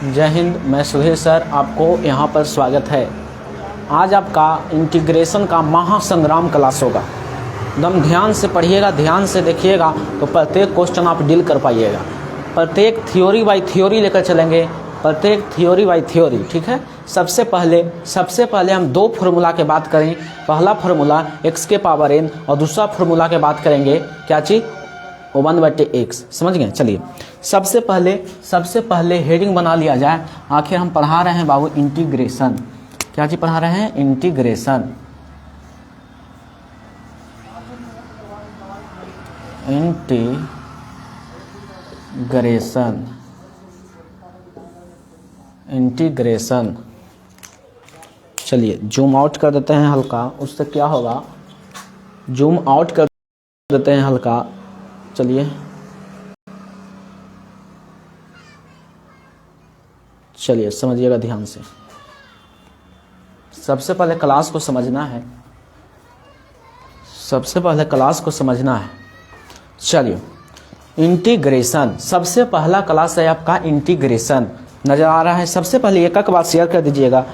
जय हिंद। मैं सुधीर सर, आपको यहाँ पर स्वागत है। आज आपका इंटीग्रेशन का महासंग्राम क्लास होगा। एकदम ध्यान से पढ़िएगा, ध्यान से देखिएगा तो प्रत्येक क्वेश्चन आप डील कर पाइएगा। प्रत्येक थ्योरी बाय थ्योरी लेकर चलेंगे, प्रत्येक थ्योरी बाय थ्योरी, ठीक है। सबसे पहले हम दो फार्मूला के बात करें। पहला फार्मूला x के पावर n और दूसरा फार्मूला के बात करेंगे क्या चीज़, 1/x। समझ गए। चलिए सबसे पहले हेडिंग बना लिया जाए। आखिर हम पढ़ा रहे हैं बाबू इंटीग्रेशन। क्या चीज़ पढ़ा रहे हैं? इंटीग्रेशन। इंटीग्रेशन। चलिए जूम आउट कर देते हैं हल्का, उससे क्या होगा, जूम आउट कर देते हैं हल्का। चलिए समझिएगा ध्यान से। सबसे पहले क्लास को समझना है। चलिए इंटीग्रेशन, सबसे पहला क्लास है आपका इंटीग्रेशन। नजर आ रहा है? सबसे पहले एक बार शेयर कर दीजिएगा,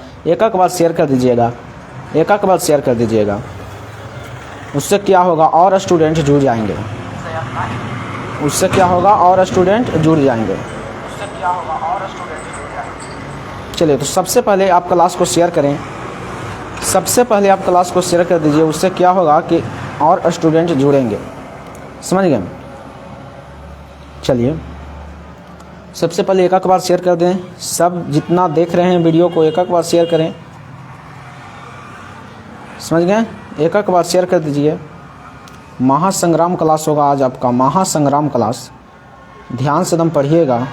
उससे क्या होगा, और स्टूडेंट जुड़ जाएंगे। चलिए तो सबसे पहले आप क्लास को शेयर करें। कर दीजिए, उससे क्या होगा कि और स्टूडेंट जुड़ेंगे। समझ गए? चलिए सबसे पहले एक बार शेयर कर दें। सब जितना देख रहे हैं वीडियो को एक बार शेयर करें। समझ गए? एक बार शेयर कर दीजिए। महासंग्राम क्लास होगा आज आपका, महासंग्राम क्लास। ध्यान से एकदम पढ़िएगा।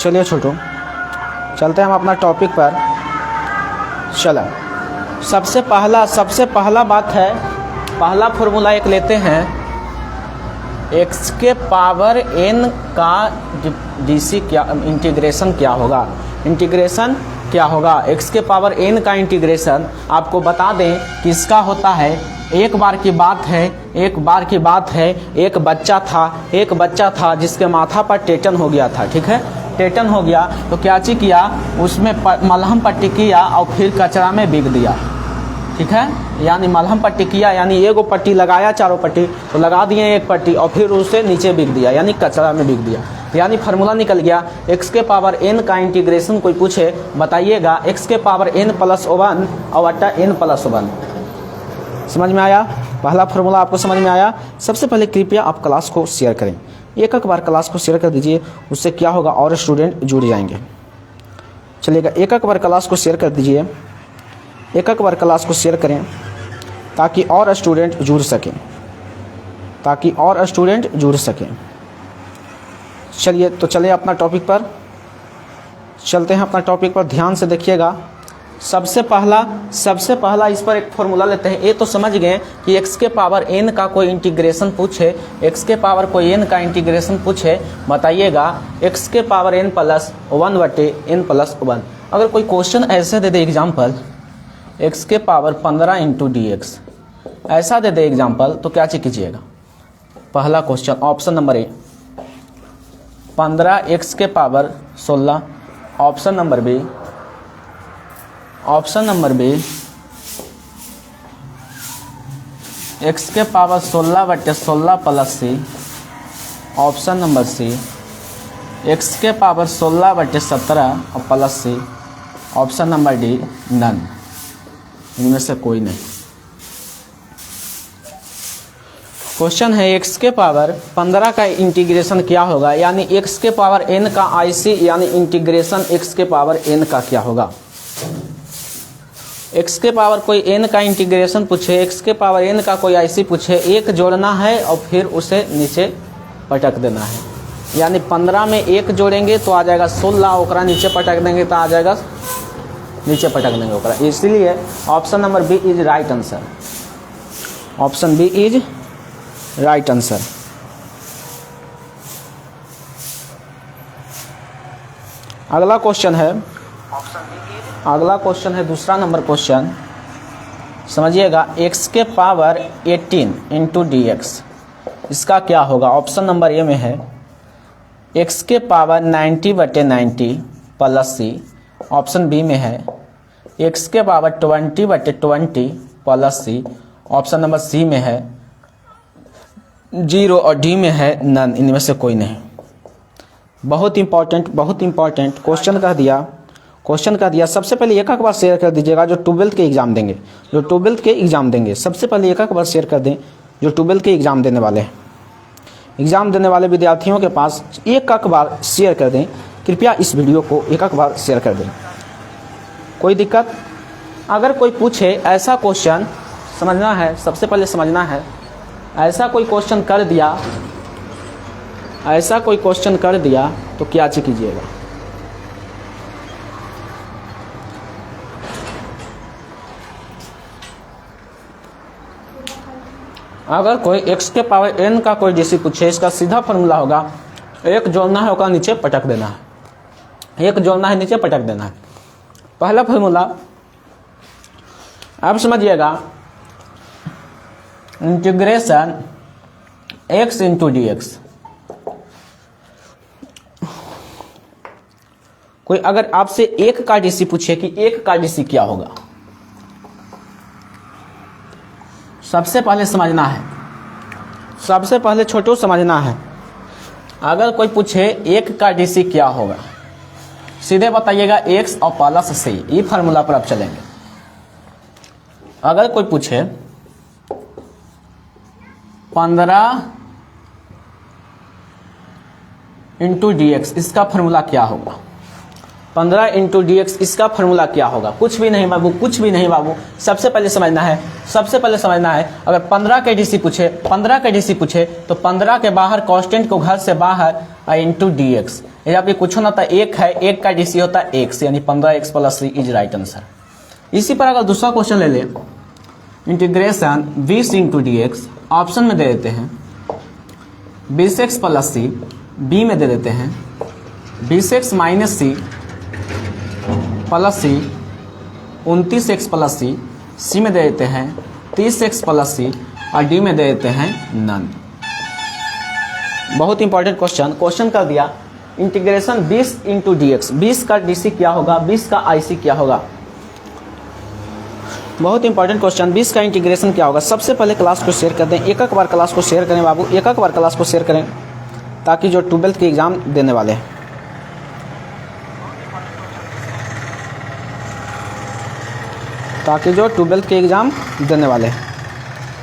चलिए छोटो, चलते हैं हम अपना टॉपिक पर। चलो सबसे पहला बात है, पहला फॉर्मूला एक लेते हैं। x के पावर n का डीसी क्या, इंटीग्रेशन क्या होगा? x के पावर n का इंटीग्रेशन आपको बता दें कि इसका होता है, एक बार की बात है, एक बच्चा था जिसके माथा पर टेटन हो गया था। ठीक है, टेटन हो गया तो क्या चीज किया, उसमें मलहम पट्टी किया और फिर कचरा में बिक दिया। ठीक है, यानी मलहम पट्टी किया, यानी एगो पट्टी लगाया, चारों पट्टी तो लगा दिए एक पट्टी और फिर उसे नीचे बिक दिया, यानी कचरा में बिक दिया। यानी फार्मूला निकल गया, x के पावर n का इंटीग्रेशन कोई पूछे बताइएगा, x के पावर n + 1 और अट्टा n + 1। समझ में आया? पहला फार्मूला आपको समझ में आया? सबसे पहले कृपया आप क्लास को शेयर करें। एक बार क्लास को शेयर कर दीजिए, उससे क्या होगा, और स्टूडेंट जुड़ जाएंगे। चलिएगा, एक बार क्लास को शेयर कर दीजिए, एक बार क्लास को शेयर करें ताकि और स्टूडेंट जुड़ सकें। चलिए तो चलिए अपना टॉपिक पर चलते हैं। अपना टॉपिक पर ध्यान से देखिएगा। सबसे पहला इस पर एक फॉर्मूला लेते हैं। ये तो समझ गए कि x के पावर n का कोई इंटीग्रेशन पूछे, x के पावर कोई n का इंटीग्रेशन पूछे बताइएगा, x के पावर n + 1/n + 1। अगर कोई क्वेश्चन ऐसे दे दे एग्जाम्पल, x के पावर 15 × dx ऐसा दे दे एग्जाम्पल, तो क्या चीज कीजिएगा? पहला question option number A 15x के power 16, option number B x के power 16/16 + c, option number C x के power 16/17 + c, option number D none. इनमें से कोई नहीं। क्वेश्चन है x के पावर 15 का इंटीग्रेशन क्या होगा, यानी x के पावर n का IC यानी इंटीग्रेशन x के पावर n का क्या होगा। x के पावर कोई n का इंटीग्रेशन पूछे, x के पावर n का कोई IC पूछे, एक जोड़ना है और फिर उसे नीचे पटक देना है। यानी 15 में एक जोड़ेंगे तो आ जाएगा 16, ओकरा नीचे पटक देंगे तो आ जाएगा, नीचे पटक देंगे ओकरा। इसलिए option number B is right answer. Option B is right answer. अगला क्वेश्चन है दूसरा नंबर क्वेश्चन। समझिएगा, x के पावर 18 × dx इसका क्या होगा। ऑप्शन नंबर ए में है x के पावर 90/90 प्लस सी, ऑप्शन बी में है x के पावर 20/20 प्लस सी, ऑप्शन नंबर सी में है 0 और डी में है नन, इनमें से कोई नहीं। बहुत इंपॉर्टेंट क्वेश्चन कह दिया। सबसे पहले एक बार शेयर कर दीजिएगा जो 12th के एग्जाम देंगे, सबसे पहले एक बार शेयर कर दें जो 12th के एग्जाम देने वाले विद्यार्थियों के पास एक बार शेयर कर दें। कृपया इस वीडियो को एक बार शेयर कर दें। कोई दिक्कत? अगर कोई पूछे ऐसा क्वेश्चन समझना है, सबसे पहले समझना है, ऐसा कोई क्वेश्चन कर दिया तो क्या चीज कीजिएगा? अगर कोई x के पावर n का कोई डीसी पूछे, इसका सीधा फॉर्मूला होगा, एक जोड़ना है होगा नीचे पटक देना है, पहला फॉर्मूला अब समझिएगा, integration x into D x. कोई अगर आपसे एक का डीसी पूछे कि एक का डीसी क्या होगा, सबसे पहले छोटू समझना है। अगर कोई पूछे एक का डीसी क्या होगा, सीधे बताइएगा x और प्लस सी, ये फार्मूला पर आप चलेंगे। अगर कोई पूछे 15 इंटू डी एक्स, इसका फार्मूला क्या होगा? 15 इंटू डी एक्स, इसका फार्मूला क्या होगा? कुछ भी नहीं बाबू, सबसे पहले समझना है। अगर 15 के डीसी पूछे तो 15 के बाहर कांस्टेंट को घर से बाहर इंटू डी एक्स, यदि कुछ ना था एक है, एक का डीसी होता है x, यानी 15x plus C is right answer. इसी पर अगर दूसरा क्वेश्चन ले ले, integration 20 into D x, option में दे देते हैं 20x प्लस सी, बी में दे देते हैं 20x माइनस सी प्लस सी 29x प्लस सी, सी में दे देते हैं 30x प्लस सी और डी में दे देते हैं नन। बहुत इंपॉर्टेंट क्वेश्चन कर दिया। इंटीग्रेशन 20 इंटू डी एक्स, 20 का डीसी क्या होगा, 20 का आईसी क्या होगा? बहुत इंपॉर्टेंट क्वेश्चन, 20 का इंटीग्रेशन क्या होगा? सबसे पहले क्लास को शेयर कर दें, एक बार क्लास को शेयर करें बाबू, एक बार क्लास को शेयर करें ताकि जो 12th के एग्जाम देने वाले हैं,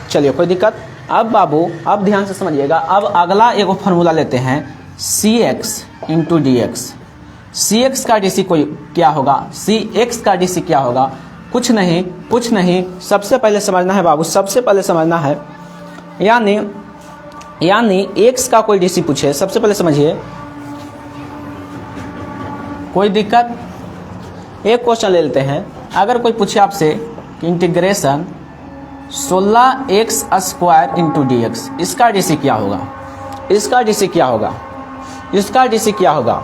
चलिए कोई दिक्कत? अब बाबू अब ध्यान से समझिएगा। अब अगला एक फार्मूला लेते हैं Cx into D x. Cx का डीसी क्या होगा? Cx का डीसी क्या होगा? कुछ नहीं, सबसे पहले समझना है बाबू, यानी x का कोई डीसी पूछे, सबसे पहले समझिए। कोई दिक्कत? एक क्वेश्चन ले लेते हैं। अगर कोई पूछे आपसे कि integration 16x square into D X, इसका डीसी क्या होगा?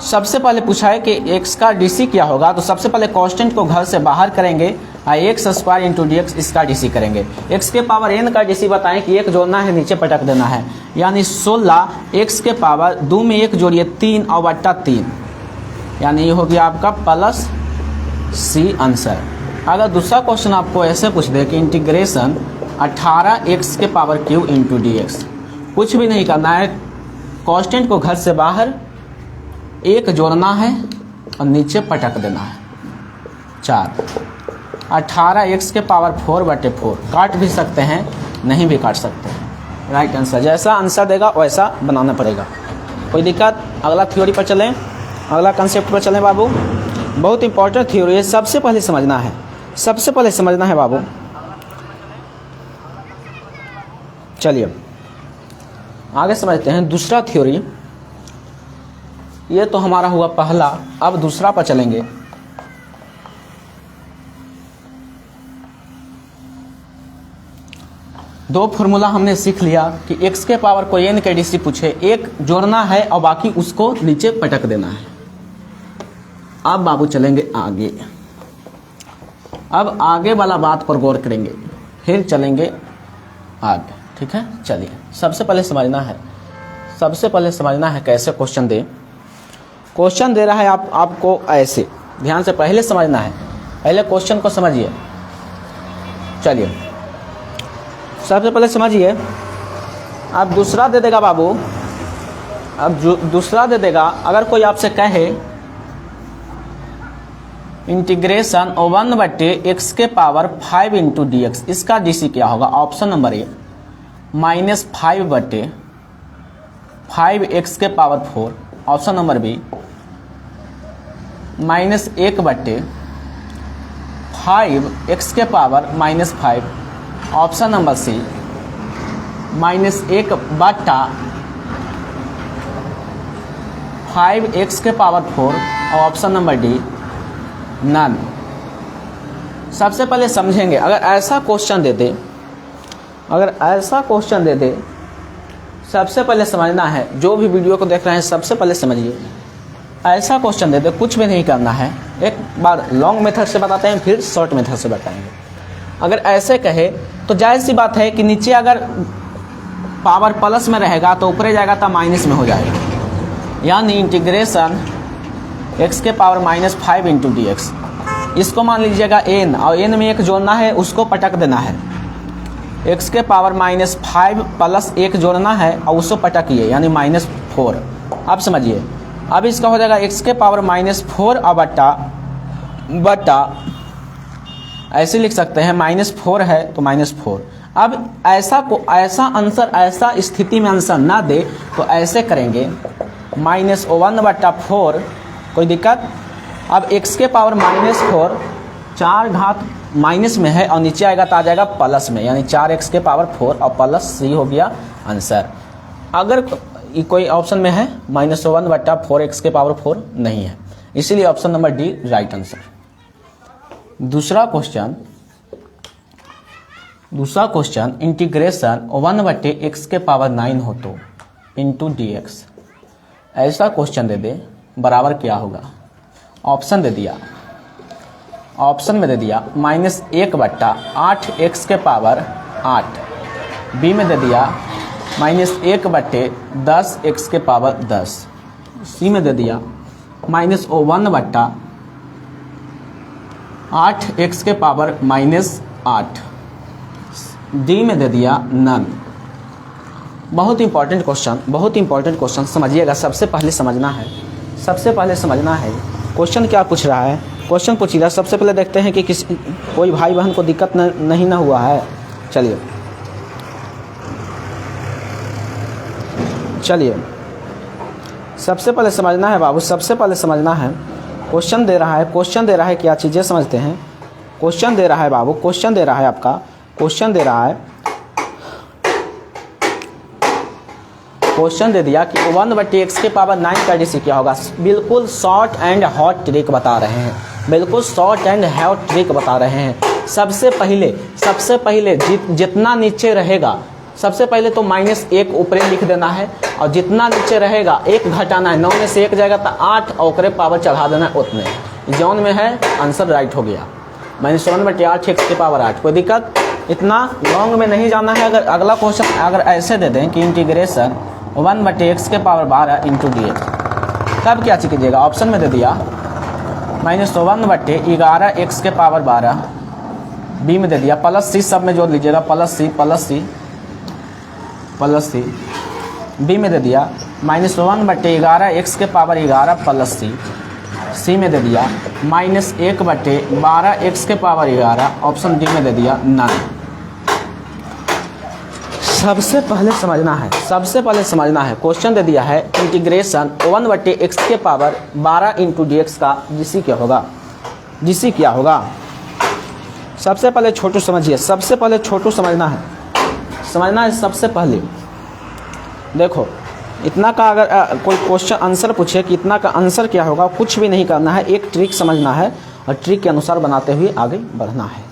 सबसे पहले पूछा है कि x का डीसी क्या होगा, तो सबसे पहले कांस्टेंट को घर से बाहर करेंगे और x square into D X, इसका डीसी करेंगे। x के पावर n का डीसी बताएं कि एक जोड़ना है, नीचे पटक देना है, यानी 16 x के पावर 2 में 1 जोड़िए 3 और बट्टा 3, यानी ये हो गया आपका प्लस सी आंसर। अगर दूसरा क्वेश्चन आपको ऐसे पूछ दे कि इंटीग्रेशन 18x के power Q into D x, कुछ भी नहीं करना है, कांस्टेंट को घर से बाहर एक जोड़ना है और नीचे पटक देना है 4। 18x के पावर 4/4, काट भी सकते हैं, नहीं भी काट सकते हैं। राइट आंसर, जैसा आंसर देगा वैसा बनाना पड़ेगा। कोई दिक्कत? अगला थ्योरी पर चलें, अगला कंसेप्ट पर चलें बाबू। बहुत इंपॉर्टेंट थ्योरी है, सबसे पहले समझना है बाबू। चलिए आगे समझते हैं दूसरा थ्योरी। ये तो हमारा हुआ पहला, अब दूसरा पर चलेंगे। दो फॉर्मूला हमने सीख लिया कि x के पावर कोई n के डीसी पूछे, एक जोड़ना है और बाकी उसको नीचे पटक देना है। अब बाबू चलेंगे आगे, अब आगे वाला बात पर गौर करेंगे, फिर चलेंगे आगे। ठीक है, चलिए सबसे पहले समझना है सबसे पहले समझना है कैसे क्वेश्चन दे। क्वेश्चन दे रहा है आपको ऐसे, ध्यान से पहले समझना है, पहले क्वेश्चन को समझिए। चलिए सबसे पहले समझिए। अब दूसरा दे देगा बाबू, अब जो दूसरा दे देगा, अगर कोई आपसे कहे इंटीग्रेशन 1/x के पावर 5 इंटू डी एक्स, इसका डीसी क्या होगा? ऑप्शन नंबर ए -5/5x के power 4, option number B -1/5x के पावर -5, ऑप्शन नंबर सी -1/5x के पावर 4, और ऑप्शन नंबर डी नन। सबसे पहले समझेंगे, अगर ऐसा क्वेश्चन दे दे, सबसे पहले समझना है, जो भी वीडियो को देख रहे हैं सबसे पहले समझिए। ऐसा क्वेश्चन दे दे, कुछ भी नहीं करना है, एक बार लॉन्ग मेथड से बताते हैं फिर शॉर्ट मेथड से बताएंगे। अगर ऐसे कहे तो जायज़ सी बात है कि नीचे अगर पावर प्लस में रहेगा तो ऊपर जाएगा तो माइनस में हो जाएगा, यानी इंटीग्रेशन x के पावर -5 इंटू डी एक्स। इसको मान लीजिएगा n, और n में एक जोड़ना है, उसको पटक देना है। x के पावर -5 प्लस 1 जोड़ना है और उसको पटकिए, यानी -4। अब समझिए, अब इसका हो जाएगा x के पावर -4 और बट्टा ऐसे लिख सकते हैं, -4 है तो -4। अब ऐसा आंसर, ऐसा स्थिति में आंसर ना दे तो ऐसे करेंगे, -1/4, कोई दिक्कत। अब x के पावर -4 4 घात माइनस में है और नीचे आएगा तो आ जाएगा प्लस में, यानी 4x के पावर 4 और प्लस c हो गया आंसर। अगर कोई ऑप्शन में है -1/4x के पावर 4 नहीं है, इसीलिए option number D right answer. दूसरा क्वेश्चन इंटीग्रेशन 1/x के पावर 9 हो तो इंटू डी एक्स। ऐसा क्वेश्चन दे दे, बराबर क्या होगा? ऑप्शन दे दिया, ऑप्शन में दे दिया -1/8x के पावर 8, बी में दे दिया -1/10x के पावर 10, सी में दे दिया -1/8x के पावर -8, डी में दे दिया नन। बहुत इंपॉर्टेंट क्वेश्चन समझिएगा। सबसे पहले समझना है क्वेश्चन क्या पूछ रहा है। क्वेश्चन पूछ रहा है, सबसे पहले देखते हैं कि कोई भाई बहन को दिक्कत नहीं ना हुआ है। चलिए सबसे पहले समझना है बाबू, सबसे पहले समझना है। क्वेश्चन दे रहा है क्या चीज़ें समझते हैं। क्वेश्चन दे रहा है बाबू, क्वेश्चन दे रहा है आपका, क्वेश्चन दे दिया कि 1/x के पावर 9 का डीसी क्या होगा। बिल्कुल शॉर्ट एंड हॉट ट्रिक बता रहे हैं, सबसे पहले जितना नीचे रहेगा, सबसे पहले तो -1 ऊपर लिख देना है, और जितना नीचे रहेगा 1 घटाना है। 9 में से 1 जाएगा तो 8 और ऊपर पावर चढ़ा देना है उतने। जौन में है आंसर राइट हो गया, -1/8x के पावर 8। कोई दिक्कत? इतना लॉन्ग में नहीं जाना है। अगर अगला क्वेश्चन अगर ऐसे दे दें कि इंटीग्रेशन 1/x के पावर 12 इंटू डी एक्स, तब क्या कीजिएगा? ऑप्शन में दे दिया -1/11x के पावर 12, बी में दे दिया प्लस सी, सब में जोड़ लीजिएगा, प्लस सी, बी में दे दिया -1/11x के पावर 11 प्लस सी में दे दिया -1/12x के पावर 11, ऑप्शन डी में दे दिया नन। सबसे पहले समझना है क्वेश्चन दे दिया है इंटीग्रेशन 1/x के पावर 12 इंटू डी एक्स का डीसी क्या होगा। सबसे पहले छोटू समझिए, सबसे पहले देखो, इतना का अगर कोई क्वेश्चन आंसर पूछे कि इतना का आंसर क्या होगा, कुछ भी नहीं करना है, एक ट्रिक समझना है और ट्रिक के अनुसार बनाते हुए आगे बढ़ना है।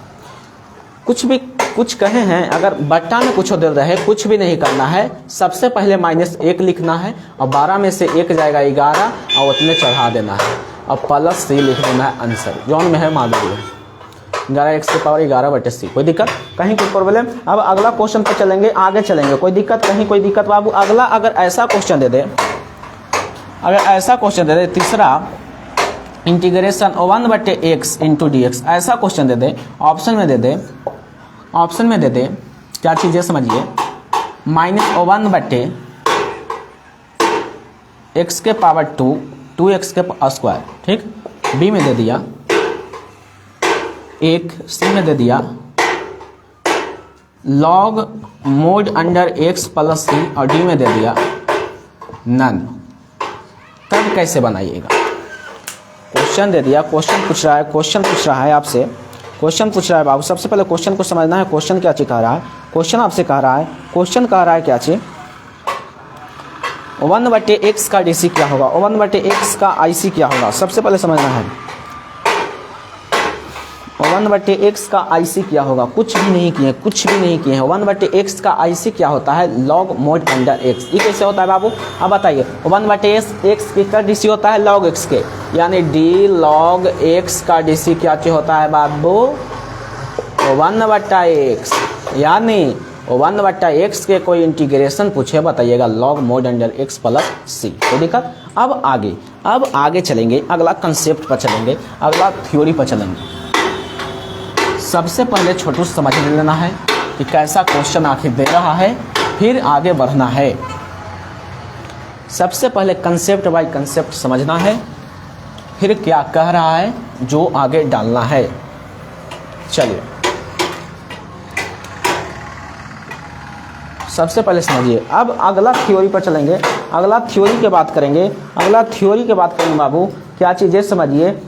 कुछ कहे हैं, अगर बट्टा में कुछ दे रहे, कुछ भी नहीं करना है। सबसे पहले -1 लिखना है और 12 में से 1 जाएगा 11 और उतने चढ़ा देना है और प्लस सी लिख देना है आंसर, जौन में है मान लीजिए। 11x⁻11/c। कोई दिक्कत, कहीं कोई प्रॉब्लम? अब अगला क्वेश्चन पे चलेंगे, आगे चलेंगे। कोई दिक्कत, कहीं कोई दिक्कत बाबू? अगला अगर ऐसा क्वेश्चन दे दे, अगर ऐसा क्वेश्चन दे दे, तीसरा इंटीग्रेशन 1/x इंटू dx, ऐसा क्वेश्चन दे दे, ऑप्शन में दे दे, ऑप्शन में दे दे क्या चीज़ है समझिए, -1/x⁻2 2x², ठीक। बी में दे दिया 1, सी में दे दिया log mod under x plus C, और डी में दे दिया नन। तब कैसे बनाइएगा? क्वेश्चन दे दिया, क्वेश्चन पूछ रहा है, क्वेश्चन पूछ रहा है आपसे, क्वेश्चन पूछ रहा है बाबू। सबसे पहले क्वेश्चन को समझना है, क्वेश्चन क्या चीज कह रहा है। क्वेश्चन आपसे कह रहा है, क्वेश्चन कह रहा है क्या चीज, 1/x का डीसी क्या होगा, 1/x का आईसी क्या होगा, सबसे पहले समझना है। 1/x का आईसी क्या होगा? कुछ भी नहीं किए, कुछ भी नहीं किए हैं। 1/x का आईसी क्या होता है? log mod under x। ये कैसे होता है बाबू? अब बताइए, 1/x का डीसी होता है log x के, यानी d log x का डीसी क्या चीज होता है बाबू? 1/x, यानी 1/x के कोई इंटीग्रेशन पूछे बताइएगा log mod under x plus C. कोई दिक्कत? अब आगे चलेंगे, अगला कंसेप्ट पर चलेंगे, अगला थ्योरी पर चलेंगे। सबसे पहले छोटू समझ लेना है कि कैसा क्वेश्चन आखिर दे रहा है, फिर आगे बढ़ना है। सबसे पहले कंसेप्ट बाय कंसेप्ट समझना है, फिर क्या कह रहा है जो आगे डालना है। चलिए सबसे पहले समझिए। अब अगला थ्योरी पर चलेंगे, अगला थ्योरी की बात करेंगे, अगला थ्योरी की बात करेंगे बाबू। क्या चीज़ें समझिए,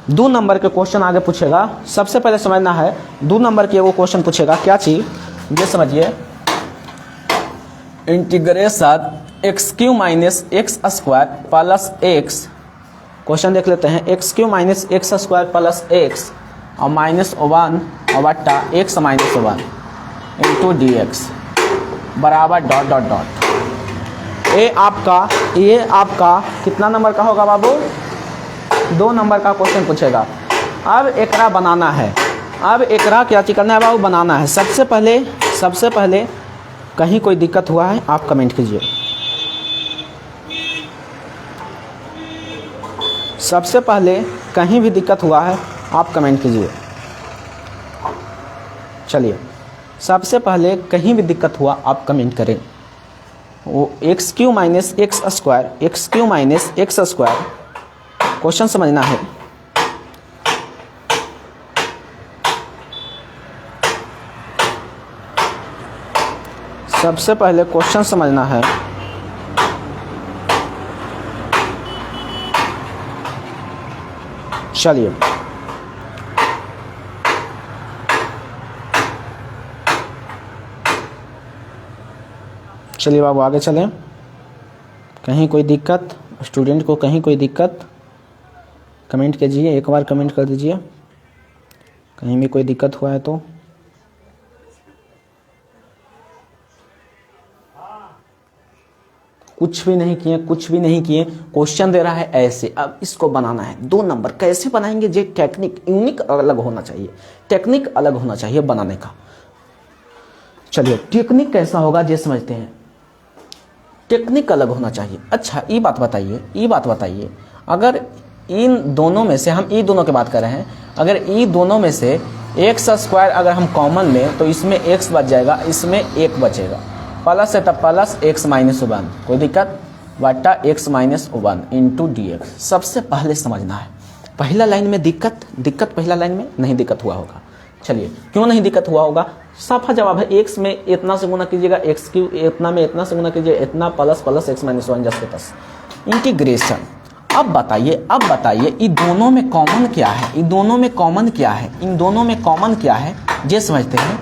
2 नंबर के क्वेश्चन आगे पूछेगा। सबसे पहले समझना है, 2 नंबर के वो क्वेश्चन पूछेगा, क्या चीज ये समझिए, integration x³ - x² plus x। Question देख लेते हैं, x³ - x² प्लस x और -1/x - 1 इंटू dx बराबर डॉट डॉट डॉट। ये आपका कितना नंबर का होगा बाबू? 2 नंबर का क्वेश्चन पूछेगा। अब एकरा बनाना है, अब एकरा क्या करना है बाबू? बनाना है। सबसे पहले कहीं कोई दिक्कत हुआ है आप कमेंट कीजिए। सबसे पहले कहीं भी दिक्कत हुआ है आप कमेंट कीजिए। चलिए सबसे पहले कहीं भी दिक्कत हुआ आप कमेंट करें। वो x³ - x² क्वेश्चन समझना है। सबसे पहले क्वेश्चन समझना है। चलिए बाबू आगे चलें। कहीं कोई दिक्कत, स्टूडेंट को कहीं कोई दिक्कत कमेंट कीजिए, एक बार कमेंट कर दीजिए कहीं भी कोई दिक्कत हुआ है तो। कुछ भी नहीं किए, क्वेश्चन दे रहा है ऐसे। अब इसको बनाना है 2 नंबर। कैसे बनाएंगे? ये टेक्निक यूनिक अलग होना चाहिए, टेक्निक अलग होना चाहिए बनाने का। चलिए टेक्निक कैसा होगा ये समझते हैं। टेक्निक अलग होना चाहिए। अच्छा ये बात बताइए, अगर इन दोनों में से, हम ई दोनों की बात कर रहे हैं, अगर ई दोनों में से x² अगर हम कॉमन लें तो इसमें x बच जाएगा, इसमें 1 बचेगा। प्लस है तब प्लस x - 1, कोई दिक्कत, बटा x - 1 इंटू dx। सबसे पहले समझना है, पहला लाइन में दिक्कत पहला लाइन में नहीं दिक्कत हुआ होगा। चलिए क्यों नहीं दिक्कत हुआ होगा? साफा जवाब है, x में इतना से गुना कीजिएगा, x³ इतना में इतना से गुना कीजिए, इतना plus x - 1 just plus integration. अब बताइए इन दोनों में कॉमन क्या है? इन दोनों में कॉमन क्या है ये समझते हैं।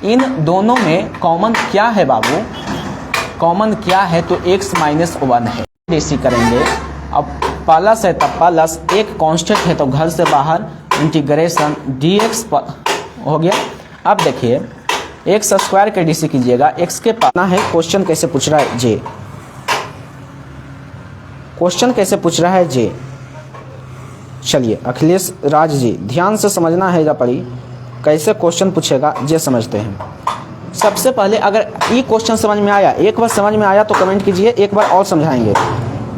इन दोनों में कॉमन क्या है बाबू? कॉमन क्या है? तो x - 1 है। डीसी करेंगे, अब प्लस है तब प्लस, एक कांस्टेंट है तो घर से बाहर, इंटीग्रेशन dx हो गया। अब देखिए x² के डीसी कीजिएगा, x के पाना है। क्वेश्चन कैसे पूछ रहा है जे? चलिए अखिलेश राज जी ध्यान से समझना है, पढ़ी कैसे क्वेश्चन पूछेगा ये समझते हैं। सबसे पहले अगर ये क्वेश्चन समझ में आया, एक बार समझ में आया तो कमेंट कीजिए, एक बार और समझाएंगे,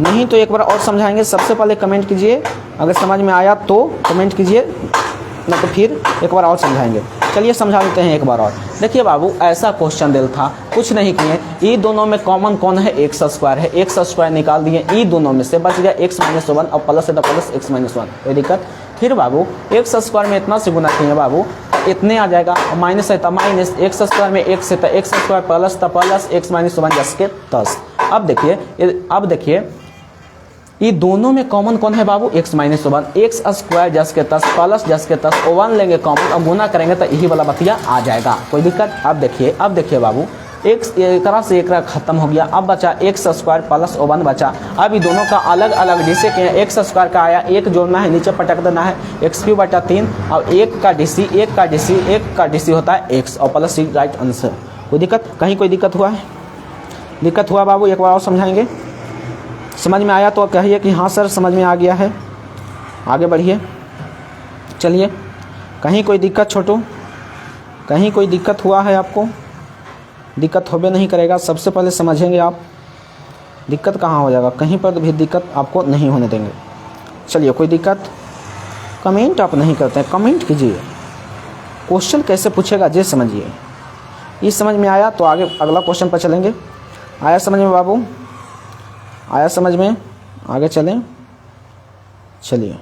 नहीं तो एक बार और समझाएंगे। सबसे पहले कमेंट कीजिए, अगर समझ में आया तो कमेंट कीजिए, नहीं तो फिर एक बार और समझाएंगे। चलिए समझा देते हैं एक बार और। देखिए बाबू, ऐसा क्वेश्चन दिल था, कुछ नहीं किए, ई दोनों में कॉमन कौन है, एक्स स्क्वायर है, एक्स स्क्वायर निकाल दिए, ई दोनों में से बच गया एक्स माइनस 1 और प्लस है तो प्लस एक्स माइनस 1, कोई दिक्कत। फिर बाबू एक्स स्क्वायर में इतना से गुना किए बाबू, इतने आ जाएगा, और माइनस है तो माइनस, एक्स स्क्वायर में एक्स है तो एक्स स्क्वायर प्लस तो प्लस एक्स माइनस 1 जस के 10। अब देखिए ये दोनों में कॉमन कौन है बाबू, एक्स माइनस 1, एक्स स्क्वायर जस के 10 प्लस जस के 10, 1 लेंगे कॉमन और गुना करेंगे तो यही वाला बतिया आ जाएगा, कोई दिक्कत। अब देखिए बाबू, एक्स एक तरह से एक खत्म हो गया, अब बचा एक्स स्क्वायर प्लस 1 बचा। अब ये दोनों का अलग अलग डिसे के एक्स स्क्वायर का आया, एक जोड़ना है, नीचे पटक देना है, एक्स क्यूब बटा 3 और एक का डीसी होता है एक्स और प्लस सी, राइट आंसर। कोई दिक्कत, कहीं कोई दिक्कत हुआ है? दिक्कत हुआ बाबू, एक बार और समझाएंगे। समझ में आया तो कहिए कि हाँ सर समझ में आ गया है, आगे बढ़िए। चलिए, कहीं कोई दिक्कत छोटू, कहीं कोई दिक्कत हुआ है आपको? दिक्कत होबे नहीं करेगा, सबसे पहले समझेंगे आप, दिक्कत कहाँ हो जाएगा, कहीं पर भी दिक्कत आपको नहीं होने देंगे। चलिए, कोई दिक्कत? कमेंट आप नहीं करते हैं, कमेंट कीजिए, क्वेश्चन कैसे पूछेगा ये समझिए। ये समझ में आया तो आगे अगला क्वेश्चन पर चलेंगे। आया समझ में बाबू, आया समझ में? आगे चलें, चलिए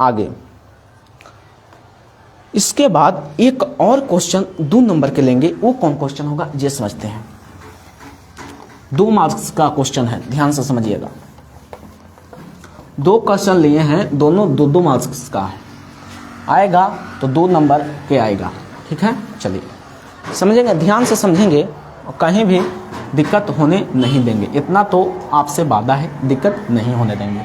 आगे। इसके बाद एक और क्वेश्चन 2 नंबर के लेंगे, वो कौन क्वेश्चन होगा ये समझते हैं। 2 मार्क्स का क्वेश्चन है, ध्यान से समझिएगा। 2 क्वेश्चन लिए हैं, दोनों 2 मार्क्स का है, आएगा तो 2 नंबर के आएगा, ठीक है। चलिए समझेंगे, ध्यान से समझेंगे और कहीं भी दिक्कत होने नहीं देंगे, इतना तो आपसे वादा है, दिक्कत नहीं होने देंगे।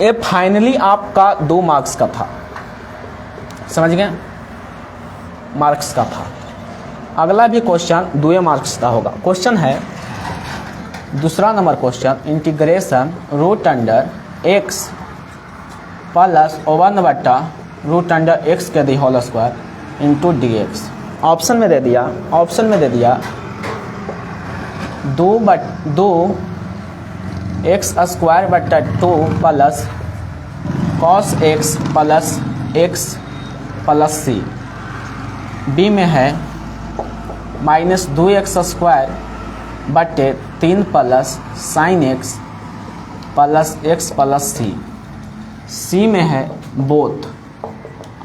ये फाइनली आपका 2 मार्क्स का था, समझ गए, मार्क्स का था। अगला भी क्वेश्चन 2 मार्क्स का होगा। क्वेश्चन है दूसरा number question, integration root under x plus 1 बटा रूट अंडर एक्स के the whole square into D x. Option में दे दिया 2 एक्स स्क्वायर बटा 2 plus cos x plus x plus C. B में है माइनस 2x स्क्वायर बटे 3 plus sine x plus x plus C. C में है बोथ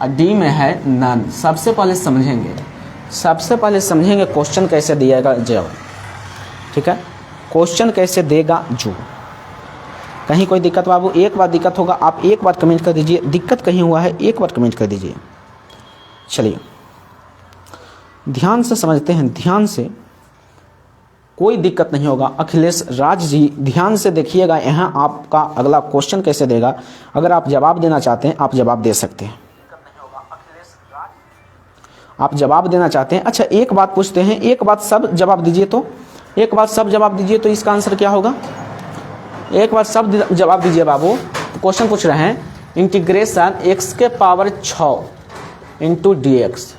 और डी में है नन। सबसे पहले समझेंगे क्वेश्चन कैसे दिएगा जो, ठीक है, क्वेश्चन कैसे देगा जो। कहीं कोई दिक्कत बाबू, एक बार दिक्कत होगा आप एक बार कमेंट कर दीजिए, दिक्कत कहीं हुआ है एक बार कमेंट कर दीजिए। चलिए ध्यान से समझते हैं, ध्यान से, कोई दिक्कत नहीं होगा। अखिलेश राज जी ध्यान से देखिएगा, यहाँ आपका अगला क्वेश्चन कैसे देगा। अगर आप जवाब देना चाहते हैं आप जवाब दे सकते हैं, आप जवाब देना चाहते हैं। अच्छा एक बात पूछते हैं, एक बात सब जवाब दीजिए तो, एक बात सब जवाब दीजिए तो इसका आंसर क्या होगा? एक बार सब जवाब दीजिए बाबू। क्वेश्चन पूछ रहे हैं इंटीग्रेशन x के पावर 6 इंटू डी एक्स,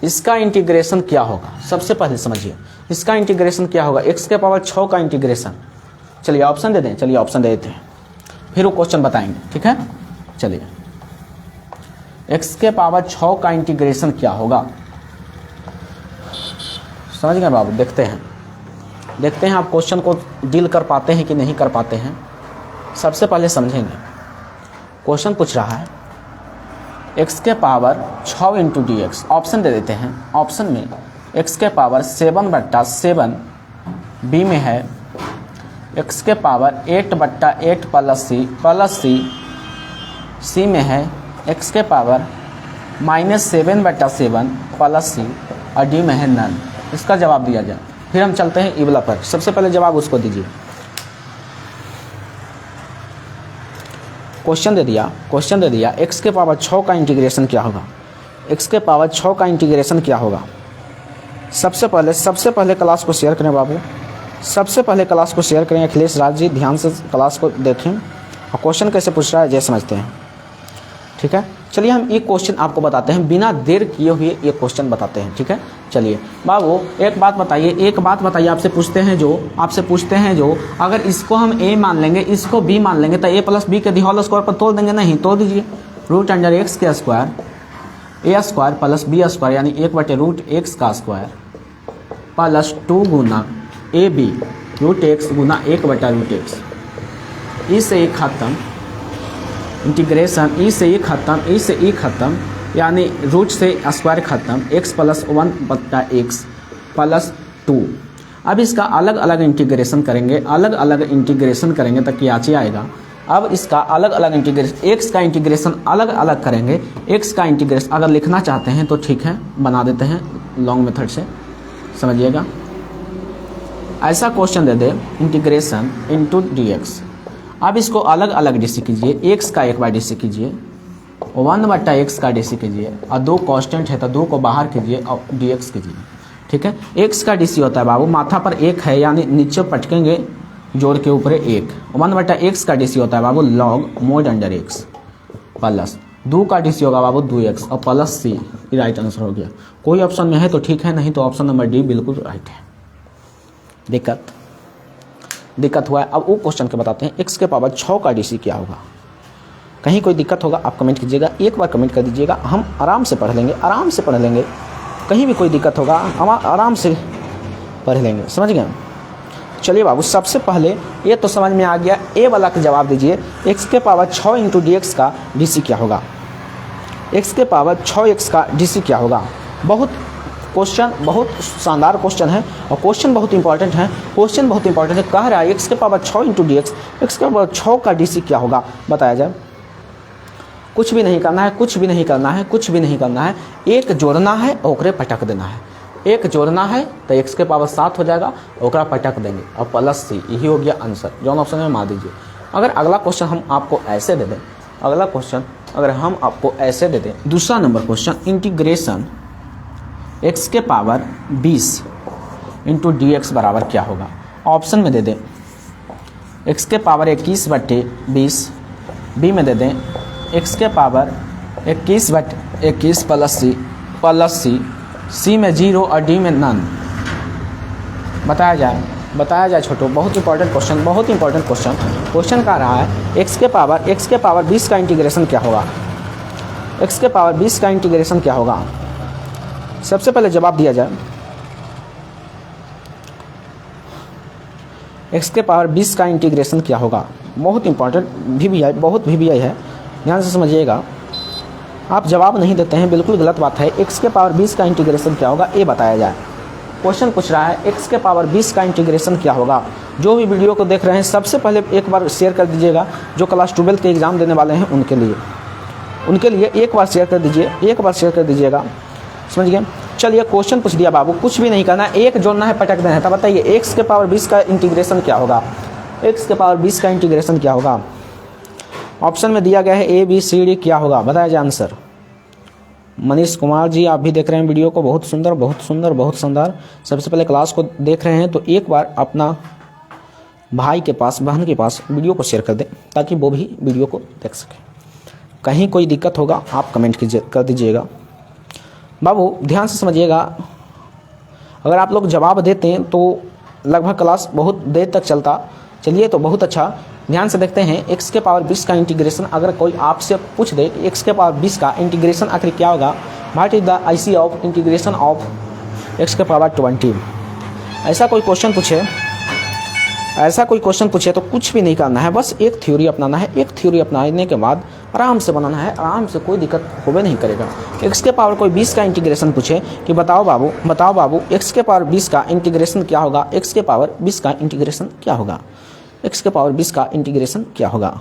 इसका इंटीग्रेशन क्या होगा? सबसे पहले समझिए इसका इंटीग्रेशन क्या होगा, x के पावर 6 का इंटीग्रेशन। चलिए ऑप्शन दे दें, चलिए ऑप्शन दे देते हैं, फिर वो क्वेश्चन बताएंगे, ठीक है। चलिए x के पावर 6 का इंटीग्रेशन क्या होगा, समझ गए बाबू। देखते हैं आप क्वेश्चन को डील कर पाते हैं कि नहीं कर पाते हैं। सबसे पहले समझेंगे, क्वेश्चन पूछ रहा है x के power 6 into D x. Option दे देते हैं, ऑप्शन में x के पावर 7 बट्टा 7, बी में है x के पावर 8 बट्टा 8 प्लस सी, सी में है x के पावर -7 बट्टा 7 प्लस सी और डी में है नन। इसका जवाब दिया जाए, फिर हम चलते हैं इवला पर। सबसे पहले जवाब उसको दीजिए। क्वेश्चन दे दिया x के पावर 6 का इंटीग्रेशन क्या होगा, x के पावर 6 का इंटीग्रेशन क्या होगा। सबसे पहले क्लास को शेयर करें बाबू, सबसे पहले क्लास को शेयर करें। अखिलेश राज जी ध्यान से क्लास को देखें और क्वेश्चन कैसे पूछ रहा है ये समझते हैं, ठीक है। चलिए हम एक क्वेश्चन आपको बताते हैं, बिना देर किए हुए ये क्वेश्चन बताते हैं, ठीक है। चलिए बाबू एक बात बताइए, आपसे पूछते हैं जो अगर इसको हम a मान लेंगे, इसको b मान लेंगे, तो a प्लस बी के होल स्क्वायर पर तोड़ देंगे, नहीं तोड़ दीजिए। रूट अंडर एक्स के square a square plus B square यानी 1/√x का स्क्वायर प्लस 2 गुना ए बी रूट एक्स गुना 1/√x। ई से एक खत्म, इंटीग्रेशन ई से ई खत्म यानी रूट से स्क्वायर खत्म, x प्लस 1/x प्लस 2। अब इसका अलग अलग इंटीग्रेशन करेंगे तो क्या आएगा। अब इसका अलग अलग इंटीग्रेशन, x का इंटीग्रेशन अलग अलग करेंगे। x का इंटीग्रेशन अगर लिखना चाहते हैं तो ठीक है, बना देते हैं लॉन्ग मेथड से, समझिएगा। ऐसा क्वेश्चन दे दे इंटीग्रेशन इनटू dx। अब इसको अलग अलग डीसी कीजिए, x का 1 बार डीसी कीजिए, 1/x का डीसी कीजिए, और 2 कांस्टेंट है तो 2 को बाहर कीजिए और dx कीजिए, ठीक है। x का डीसी होता है बाबू, माथा पर 1 है यानी नीचे पटकेंगे जोड़ के ऊपर 1। 1/x का डीसी होता है बाबू log mod under x plus 2 का डीसी होगा बाबू 2x और प्लस c। ये राइट आंसर हो गया। कोई ऑप्शन में है तो ठीक है, नहीं तो ऑप्शन नंबर डी बिल्कुल राइट है। दिक्कत हुआ है। अब वो क्वेश्चन के बताते हैं, x के पावर 6 का डीसी क्या होगा। कहीं कोई दिक्कत होगा आप कमेंट कीजिएगा, एक बार कमेंट कर दीजिएगा, हम आराम से पढ़ लेंगे। कहीं भी कोई दिक्कत होगा हम आराम से पढ़ लेंगे, समझ गए। चलिए बाबू सबसे पहले ये तो समझ में आ गया, ए वाला का जवाब दीजिए। x के पावर 6 इंटू dx का डीसी क्या होगा। x के पावर 6x का डीसी क्या होगा। बहुत शानदार क्वेश्चन है और क्वेश्चन बहुत इंपॉर्टेंट है। कह रहा है x के पावर 6 इंटू dx, x के पावर 6 का डीसी क्या होगा बताया जाए। कुछ भी नहीं करना है, एक जोड़ना है ओकरे पटक देना है। एक जोड़ना है तो x के पावर 7 हो जाएगा, ओकरा पटक देंगे और प्लस c, यही हो गया आंसर। जौन ऑप्शन में मार दीजिए। अगर अगला क्वेश्चन हम आपको ऐसे दे दें, दूसरा नंबर क्वेश्चन, इंटीग्रेशन x के पावर 20 इंटू dx बराबर क्या होगा। ऑप्शन में दे दें x के पावर 21/20, बी में दे दें x के पावर 21/21 प्लस सी में 0 और डी में नन। बताया जाए छोटो। बहुत इंपॉर्टेंट क्वेश्चन। क्वेश्चन कह रहा है x के पावर 20 का इंटीग्रेशन क्या होगा। x के पावर 20 का इंटीग्रेशन क्या होगा। सबसे पहले जवाब दिया जाए, x के पावर 20 का इंटीग्रेशन क्या होगा। बहुत इंपॉर्टेंट VBI है, ध्यान से समझिएगा। आप जवाब नहीं देते हैं, बिल्कुल गलत बात है। x के पावर 20 का इंटीग्रेशन क्या होगा ये बताया जाए। क्वेश्चन पूछ रहा है x के पावर 20 का इंटीग्रेशन क्या होगा। जो भी वीडियो को देख रहे हैं सबसे पहले एक बार शेयर कर दीजिएगा, जो क्लास 12 के एग्ज़ाम देने वाले हैं उनके लिए एक बार शेयर कर दीजिएगा, समझ गए। चलिए क्वेश्चन पूछ दिया बाबू, कुछ भी नहीं करना है, एक जोड़ना है पटक देना है। तब बताइए x के पावर 20 का इंटीग्रेशन क्या होगा। x के पावर 20 का इंटीग्रेशन क्या होगा। ऑप्शन में दिया गया है A B C D, क्या होगा बताया जाए आंसर। मनीष कुमार जी आप भी देख रहे हैं वीडियो को, बहुत सुंदर शानदार। सबसे पहले क्लास को देख रहे हैं तो एक बार अपना भाई के पास, बहन के पास वीडियो को शेयर कर दें ताकि वो भी वीडियो को देख सकें। कहीं कोई दिक्कत होगा आप कमेंट कर दीजिएगा। बाबू ध्यान से समझिएगा, अगर आप लोग जवाब देते हैं तो लगभग क्लास बहुत देर तक चलता। चलिए तो बहुत अच्छा। ध्यान से देखते हैं x के पावर 20 का इंटीग्रेशन। अगर कोई आपसे पूछ दे कि x के पावर 20 का इंटीग्रेशन आखिर क्या होगा, what is the IC of integration of x के पावर 20, ऐसा कोई क्वेश्चन पूछे तो कुछ भी नहीं करना है, बस एक थ्योरी अपनाना है। एक थ्योरी अपनाने के बाद आराम से बनाना है, आराम से, कोई दिक्कत होबे नहीं करेगा। x के पावर कोई 20 का इंटीग्रेशन पूछे कि बताओ बाबू x के पावर 20 का इंटीग्रेशन क्या होगा। x के पावर 20 का इंटीग्रेशन क्या होगा। x के पावर 20 का इंटीग्रेशन क्या होगा।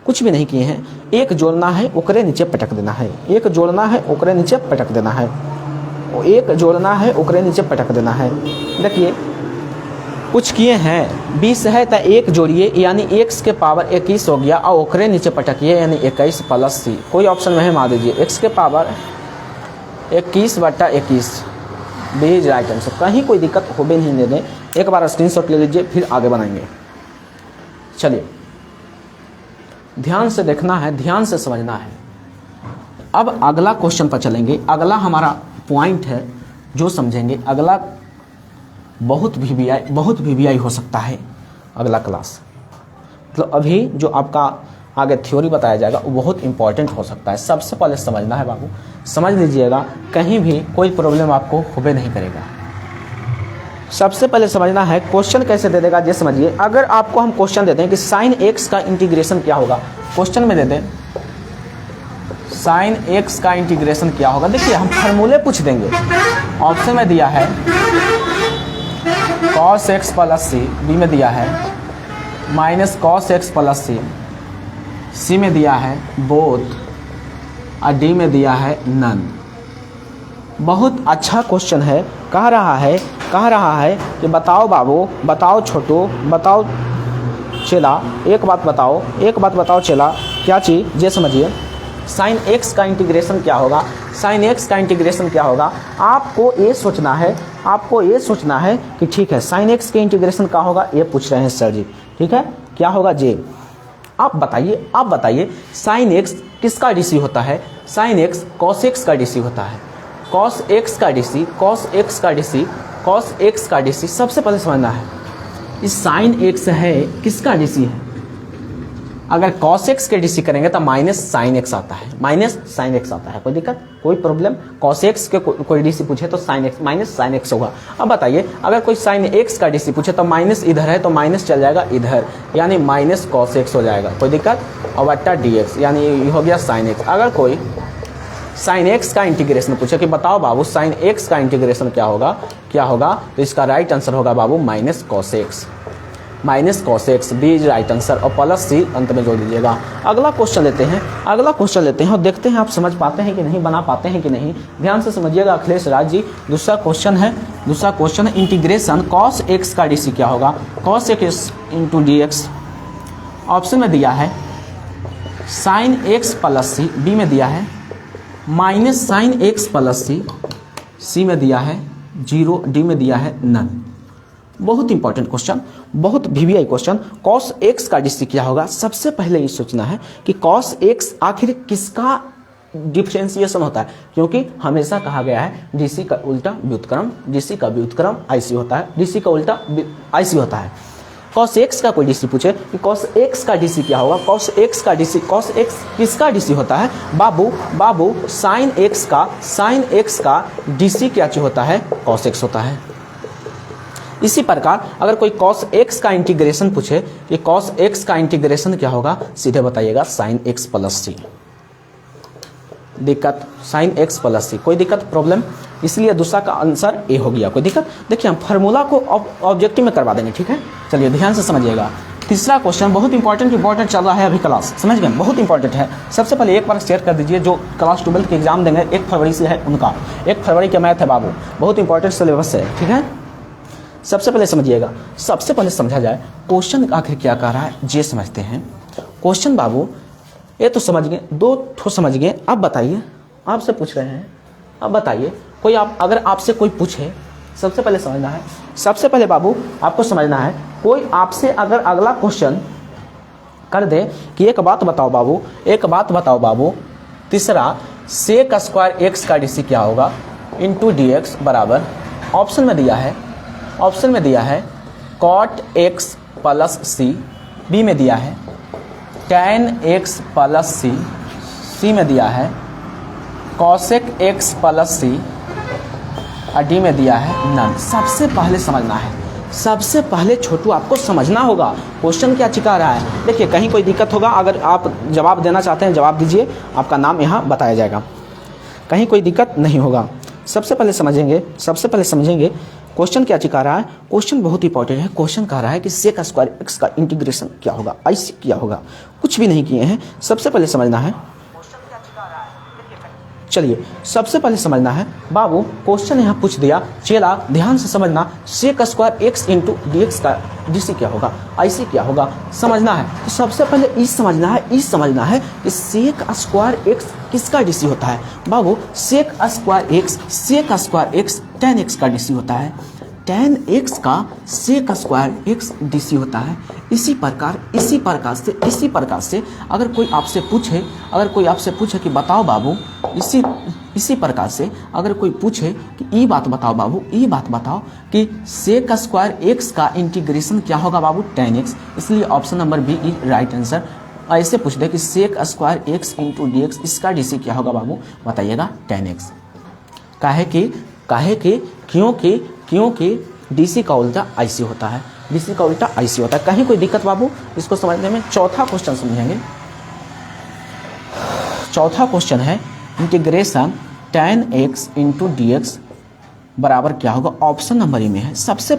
कुछ भी नहीं किए हैं, एक जोड़ना है ओकरे नीचे पटक देना है। एक जोड़ना है ओकरे नीचे पटक देना है। देखिए कुछ किए हैं, 20 है तो एक जोड़िए यानी x के पावर 21 हो गया और ओकरे नीचे पटकिए यानी 21 प्लस c। कोई ऑप्शन में मार दीजिए x के power 21/21, B is right answer. कहीं कोई दिक्कत हो भी नहीं देने। एक बार स्क्रीनशॉट ले लीजिए फिर आगे बनाएंगे। चलिए ध्यान से देखना है, ध्यान से समझना है। अब अगला क्वेश्चन पर चलेंगे। अगला हमारा पॉइंट है जो समझेंगे। अगला बहुत वीवीआई हो सकता है अगला क्लास। मतलब अभी जो आपका आगे थ्योरी बताया जाएगा वो बहुत इंपॉर्टेंट हो सकता है। सबसे पहले समझना है बाबू, समझ लीजिएगा, कहीं भी कोई प्रॉब्लम आपको होबे नहीं करेगा। सबसे पहले समझना है क्वेश्चन कैसे दे देगा ये समझिए। अगर आपको हम क्वेश्चन देते हैं कि साइन एक्स का इंटीग्रेशन क्या होगा, क्वेश्चन में दे दें साइन एक्स का इंटीग्रेशन क्या होगा, देखिए हम फार्मूले पूछ देंगे। ऑप्शन में दिया है cos x plus C, B में दिया है minus cos x plus C, C में दिया है बोथ और डी में दिया है नन। बहुत अच्छा क्वेश्चन है। कह रहा है कि बताओ बाबू, बताओ छोटू, बताओ चेला, एक बात बताओ चेला, क्या चीज़ ये समझिए। साइन एक्स का इंटीग्रेशन क्या होगा, साइन एक्स का इंटीग्रेशन क्या होगा। आपको ये सोचना है कि ठीक है साइन एक्स के इंटीग्रेशन क्या होगा, ये पूछ रहे हैं सर जी, ठीक है क्या होगा जे। आप बताइए साइन एक्स किसका डीसी होता है, साइन एक्स कॉस एक्स का डीसी होता है, कॉस एक्स का डीसी। सबसे पहले समझना है इस साइन एक्स है किसका डीसी है। अगर cos x के डीसी करेंगे तो माइनस साइन एक्स आता है, कोई दिक्कत, कोई प्रॉब्लम। cos x के कोई डीसी पूछे तो sine x minus sine x होगा। अब बताइए अगर कोई साइन x का डीसी पूछे तो माइनस इधर है तो माइनस चल जाएगा इधर, यानी माइनस cos x हो जाएगा, कोई दिक्कत। और बट्टा dx यानी ये हो गया साइन एक्स। अगर कोई साइन एक्स का इंटीग्रेशन पूछे कि बताओ बाबू साइन एक्स का इंटीग्रेशन क्या होगा, तो इसका राइट आंसर होगा बाबू minus cos x, B is right answer, और प्लस सी अंत में जोड़ दीजिएगा। अगला क्वेश्चन लेते हैं और देखते हैं आप समझ पाते हैं कि नहीं, बना पाते हैं कि नहीं। ध्यान से समझिएगा अखिलेश राज जी। दूसरा क्वेश्चन है इंटीग्रेशन cos x का डीसी क्या होगा, cos x into D x. Option में दिया है sign x plus C, B में दिया है minus sign x plus C, C में दिया है 0, डी में दिया है नन। बहुत इंपॉर्टेंट क्वेश्चन, बहुत वीवीआई क्वेश्चन। cos x का डीसी क्या होगा, सबसे पहले ये सोचना है कि cos x आखिर किसका डिफरेंशिएशन होता है, क्योंकि हमेशा कहा गया है डीसी का उल्टा व्युत्क्रम आईसी होता है, डीसी का उल्टा आईसी होता है। cos x का कोई डीसी पूछे कि cos x का डीसी क्या होगा, cos x किसका डीसी होता है। बाबू साइन x का डीसी क्या चीज होता है, cos x होता है। इसी प्रकार अगर कोई cos x का इंटीग्रेशन पूछे कि cos x का इंटीग्रेशन क्या होगा, सीधे बताइएगा साइन x प्लस सी। दिक्कत साइन x प्लस सी, कोई दिक्कत प्रॉब्लम, इसलिए दूसरा का आंसर ए हो गया, कोई दिक्कत। देखिए हम फार्मूला को ऑब्जेक्टिव में करवा देंगे, ठीक है। चलिए ध्यान से समझिएगा। तीसरा क्वेश्चन बहुत इंपॉर्टेंट चल रहा है अभी क्लास, समझ गए, बहुत इंपॉर्टेंट है। सबसे पहले एक बार शेयर कर दीजिए जो क्लास 12 के एग्जाम देंगे 1 फरवरी से है उनका, 1 फरवरी के मैथ है बाबू, बहुत इंपॉर्टेंट सिलेबस है, ठीक है। सबसे पहले समझिएगा, सबसे पहले समझा जाए क्वेश्चन आखिर क्या कह रहा है, ये समझते हैं। क्वेश्चन बाबू ये तो समझ गए, 2 ठो समझ गए। अब बताइए, आपसे पूछ रहे हैं, अब बताइए कोई अगर आपसे कोई पूछे, सबसे पहले समझना है, सबसे पहले बाबू आपको समझना है, कोई आपसे अगर अगला क्वेश्चन कर दे कि एक बात बताओ बाबू, तीसरा सेक स्क्वायर एक्स का डीसी क्या होगा इंटू डी एक्स बराबर, ऑप्शन में दिया है cot x plus C, B में दिया है tan x plus C, C में दिया है कॉसेक एक्स प्लस सी, और डी में दिया है नन। सबसे पहले समझना है, सबसे पहले छोटू आपको समझना होगा क्वेश्चन क्या चिका रहा है। देखिए कहीं कोई दिक्कत होगा, अगर आप जवाब देना चाहते हैं जवाब दीजिए, आपका नाम यहाँ बताया जाएगा, कहीं कोई दिक्कत नहीं होगा। सबसे पहले समझेंगे क्वेश्चन क्या चिका रहा है। क्वेश्चन बहुत इंपॉर्टेंट है। क्वेश्चन कह रहा है कि सेक स्क्वायर एक्स का इंटीग्रेशन क्या होगा, आईसी क्या होगा, कुछ भी नहीं किए हैं, सबसे पहले समझना है। चलिए सबसे पहले समझना है बाबू, क्वेश्चन यहाँ पूछ दिया, चेला ध्यान से समझना, sec square X into D X का डीसी क्या होगा, आईसी क्या होगा, समझना है। तो सबसे पहले ई समझना है कि सेक स्क्वायर एक्स किसका डीसी होता है। बाबू sec square x tan x का डीसी होता है। tan x का sec स्क्वायर x dc होता है। इसी प्रकार से अगर कोई आपसे पूछे कि बताओ बाबू, इसी प्रकार से अगर कोई पूछे कि ये बात बताओ कि sec स्क्वायर x का इंटीग्रेशन क्या होगा बाबू, tan x। इसलिए option number B is right answer. ऐसे पूछ दे कि sec square x into D X, इसका डीसी क्या होगा बाबू, बताइएगा tan x। क्योंकि डीसी का उल्टा आईसी होता है, कहीं कोई दिक्कत बाबू इसको समझने में। चौथा क्वेश्चन समझेंगे। चौथा क्वेश्चन है integration tan x into D x बराबर क्या होगा, ऑप्शन नंबर ए में है। सबसे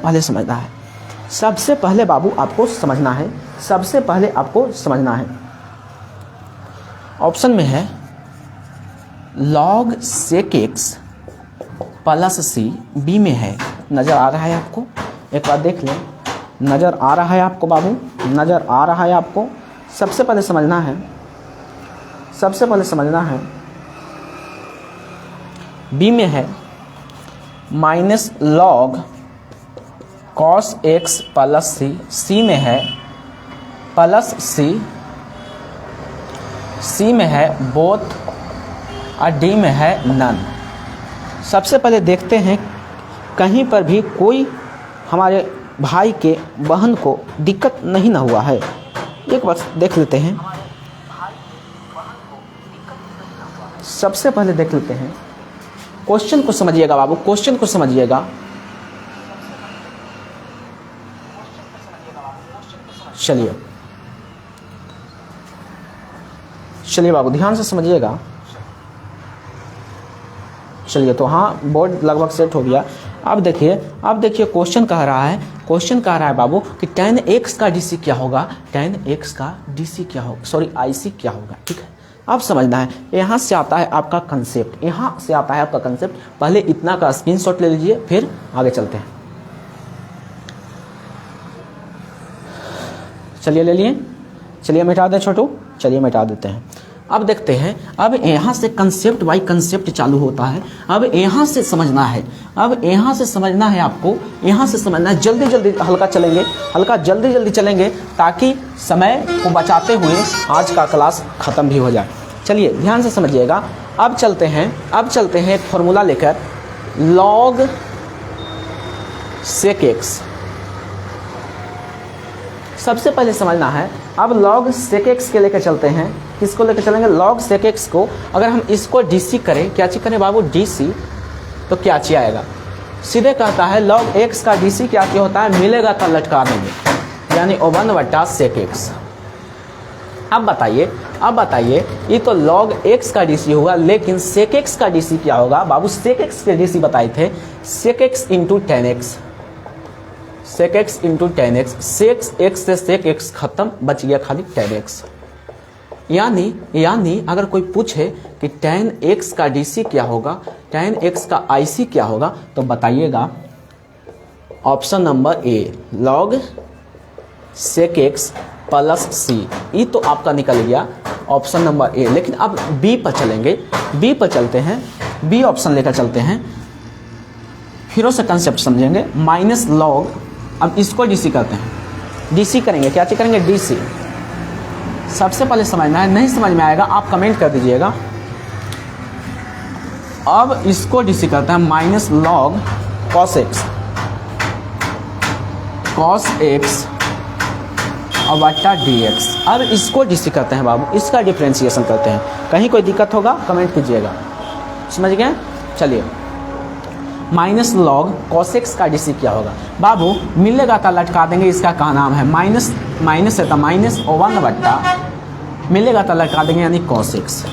पहले बाबू आपको समझना है, ऑप्शन में है log sec x plus C, B में है। नज़र आ रहा है आपको, एक बार देख लें, नज़र आ रहा है आपको बाबू, नज़र आ रहा है आपको। सबसे पहले समझना है बी में है minus log cos x plus C, C में है प्लस सी में है बोथ और डी में है नन। सबसे पहले देखते हैं कहीं पर भी कोई हमारे भाई के बहन को दिक्कत नहीं ना हुआ है। एक बार देख लेते हैं, सबसे पहले देख लेते हैं क्वेश्चन को समझिएगा बाबू, क्वेश्चन को समझिएगा। चलिए बाबू ध्यान से समझिएगा। चलिए तो हाँ, बोर्ड लगभग सेट हो गया। अब देखिए क्वेश्चन कह रहा है बाबू कि tan x का डीसी क्या होगा, आईसी क्या होगा। ठीक है, अब समझना है। यहाँ से आता है आपका कंसेप्ट। पहले इतना का स्क्रीनशॉट ले लीजिए, फिर आगे चलते हैं। चलिए ले लिए, चलिए मिटा दें छोटू, चलिए मिटा देते हैं। अब देखते हैं, अब यहाँ से कंसेप्ट बाई कंसेप्ट चालू होता है। अब यहाँ से समझना है आपको, यहाँ से समझना है। जल्दी जल्दी चलेंगे ताकि समय को बचाते हुए आज का क्लास ख़त्म भी हो जाए। चलिए ध्यान से समझिएगा। अब चलते हैं एक फॉर्मूला लेकर, log sec x। सबसे पहले समझना है, अब log sec x के लेकर चलते हैं। किसको लेकर चलेंगे, log sec x को। अगर हम इसको dc करें, क्या चीज करें बाबू, dc, तो क्या चीज आएगा, सीधे कहता है log x का dc क्या चीज होता है, मिलेगा तो लटका देंगे, यानी 1/sec x। अब बताइए ये तो log x का dc होगा, लेकिन sec x का dc क्या होगा बाबू। sec x के dc बताए थे sec x into tan x, sec x से sec x खत्म, बच गया खाली tan x। यानी अगर कोई पूछे कि tan x का dc क्या होगा, tan x का ic क्या होगा, तो बताइएगा option number A, log sec x plus C. ये तो आपका निकल गया ऑप्शन नंबर ए। लेकिन अब बी पर चलते हैं, बी ऑप्शन लेकर चलते हैं। फिर से कंसेप्ट समझेंगे, माइनस log, अब इसको डीसी करते हैं, डीसी करेंगे, क्या चीज करेंगे, डीसी। सबसे पहले समझना है, नहीं समझ में आएगा आप कमेंट कर दीजिएगा। अब इसको डीसी करते हैं, माइनस log cos x और बटा dx। अब इसको डीसी करते हैं बाबू, इसका डिफरेंशिएशन करते हैं। कहीं कोई दिक्कत होगा कमेंट कीजिएगा, समझ गए। चलिए, माइनस log cos x का डीसी क्या होगा बाबू, मिलेगा तो लटका देंगे, इसका क्या नाम है, माइनस है तो माइनस 1/, मिलेगा तो लटका देंगे, यानी cos x।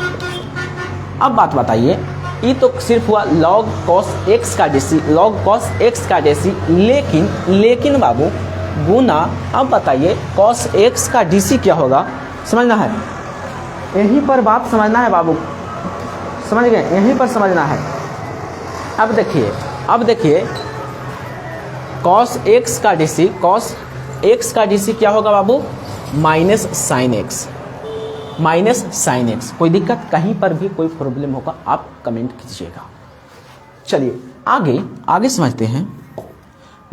अब बात बताइए, ये तो सिर्फ हुआ log cos x का डीसी, लेकिन बाबू गुना। अब बताइए cos x का डीसी क्या होगा, समझना है, यहीं पर बात समझना है बाबू, समझ गए, यहीं पर समझना है। अब देखिए cos x का डीसी क्या होगा बाबू, माइनस साइन x। कोई दिक्कत, कहीं पर भी कोई प्रॉब्लम होगा आप कमेंट कीजिएगा। चलिए आगे समझते हैं।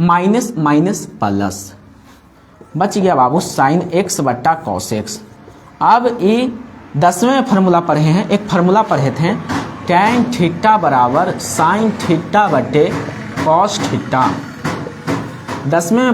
माइनस माइनस प्लस, बच गया बाबू साइन एक्स बट्टा कॉस एक्स। अब ये 10वें फार्मूला पढ़े हैं, एक फार्मूला पढ़े थे टैन थीटा बराबर साइन थीटा बटे कॉस थीटा। 10वें